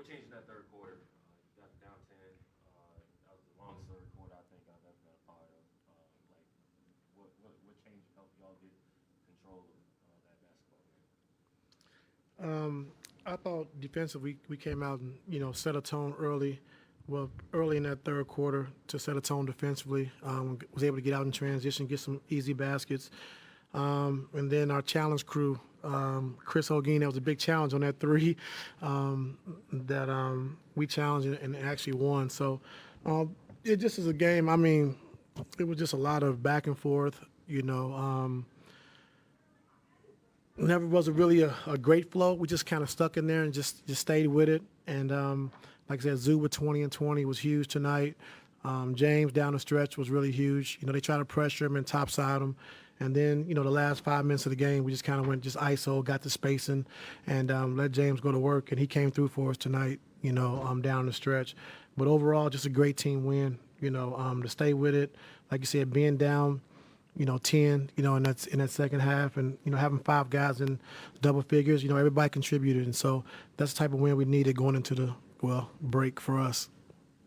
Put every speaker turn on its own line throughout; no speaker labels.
What changed in that third quarter? You got down 10. That was the longest third quarter I think I've ever been a part of. What changed helped y'all get control of that basketball game?
I thought defensively we came out and set a tone early. Well, early in that third quarter to set a tone defensively, was able to get out in transition, get some easy baskets, and then our challenge crew, Chris Holguin, that was a big challenge on that three that we challenged and actually won. So it just is a game. I mean, it was just a lot of back and forth. Never was really a great flow. We just kind of stuck in there and just stayed with it. And like I said, Zoo with 20 and 20 was huge tonight. James down the stretch was really huge. They tried to pressure him and topside him. And then, the last 5 minutes of the game, we just kind of went just ISO, got the spacing, and let James go to work. And he came through for us tonight, down the stretch. But overall, just a great team win, to stay with it. Like you said, being down, 10, in that second half, and having 5 guys in double figures, everybody contributed, and so that's the type of win we needed going into the break for us.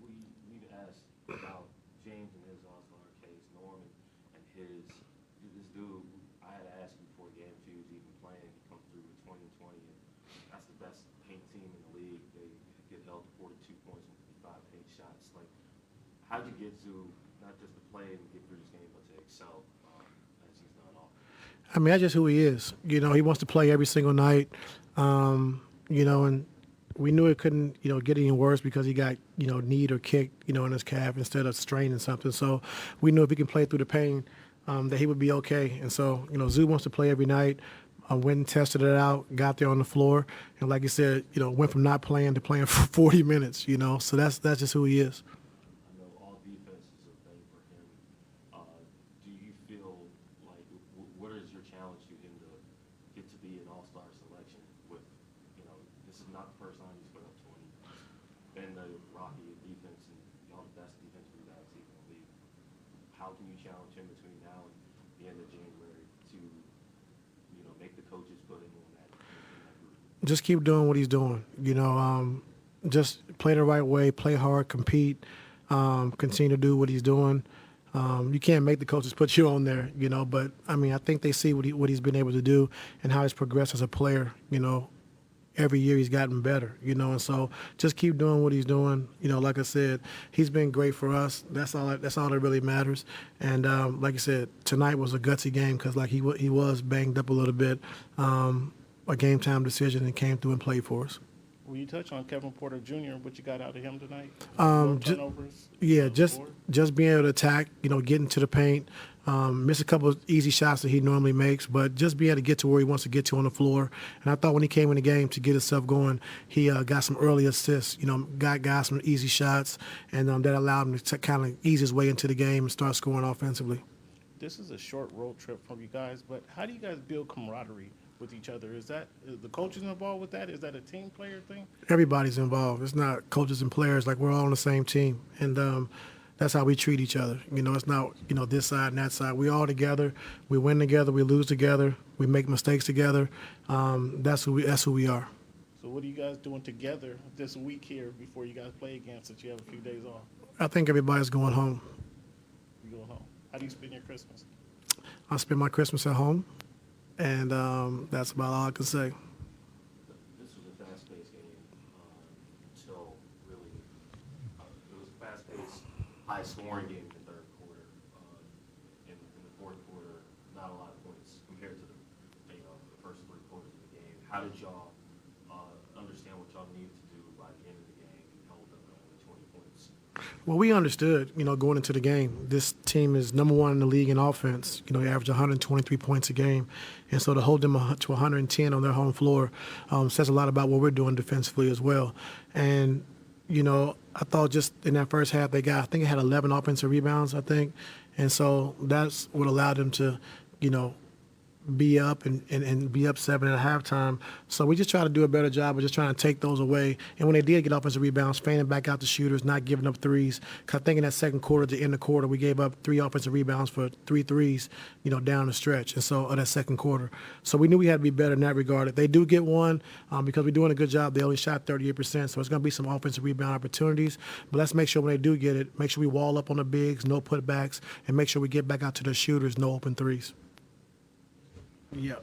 We need to ask about James and his all-star case, Norman and his. This dude, I had to ask you before the game if he was even playing. He comes through with 20 and 20, and that's the best paint team in the league. They get held to 42 points and 55 paint shots. Like, how'd you get to not just to play and get through this game, but to excel?
I mean, that's just who he is. He wants to play every single night, and we knew it couldn't, get any worse because he got, kneed or kicked, in his calf instead of straining something. So we knew if he can play through the pain, that he would be okay. And so, Zoo wants to play every night. Went and tested it out, got there on the floor, and like you said, went from not playing to playing for 40 minutes, So that's just who he is.
I know all defense is a thing for him. Do you feel like what is your challenge to him to get to be an all-star selection with, this is not the first time he's put up 20. It's been the rocky defense and y'all the best defensive guys in the league. How can you challenge him between now and the end of January to, make the coaches put him on that group?
Just keep doing what he's doing. Just play the right way, play hard, compete, continue to do what he's doing. You can't make the coaches put you on there, but I mean, I think they see what he's been able to do and how he's progressed as a player. Every year he's gotten better, and so just keep doing what he's doing. Like I said, he's been great for us. That's all that really matters. And like I said, tonight was a gutsy game because like he was banged up a little bit. A game time decision and came through and played for us.
Will you touch on Kevin Porter Jr., what you got out of him tonight?
Turnovers? Yeah, just being able to attack, getting to the paint, miss a couple of easy shots that he normally makes, but just being able to get to where he wants to get to on the floor. And I thought when he came in the game to get himself going, he got some early assists, got guys some easy shots, and that allowed him to kind of ease his way into the game and start scoring offensively.
This is a short road trip from you guys, but how do you guys build camaraderie with each other? Is the coaches involved with that? Is that a team player thing?
Everybody's involved. It's not coaches and players. Like, we're all on the same team. And that's how we treat each other. It's not, this side and that side. We all together. We win together. We lose together. We make mistakes together. That's who we are.
So what are you guys doing together this week here before you guys play again, since you have a few days off?
I think everybody's going home.
You going home? How do you spend your Christmas?
I spend my Christmas at home. And that's about all I can say.
This was a fast-paced game until really it was a fast-paced, high-scoring game in the third quarter. In the fourth quarter, not a lot of points compared to the first 3 quarters of the game. How did y'all understand what y'all needed to do by the end of the game and hold them to only 20 points?
Well, we understood, going into the game, this team is number 1 in the league in offense. They average 123 points a game. And so to hold them to 110 on their home floor says a lot about what we're doing defensively as well. And, I thought just in that first half I think it had 11 offensive rebounds, I think. And so that's what allowed them to, be up and be up 7 at halftime. So we just try to do a better job of just trying to take those away. And when they did get offensive rebounds, fanning back out the shooters, not giving up threes. 'Cause I think in that second quarter, to end the quarter, we gave up 3 offensive rebounds for 3 threes, down the stretch. And so, that second quarter. So we knew we had to be better in that regard. If they do get one, because we're doing a good job, they only shot 38%. So it's going to be some offensive rebound opportunities. But let's make sure when they do get it, make sure we wall up on the bigs, no putbacks, and make sure we get back out to the shooters, no open threes.
Yeah.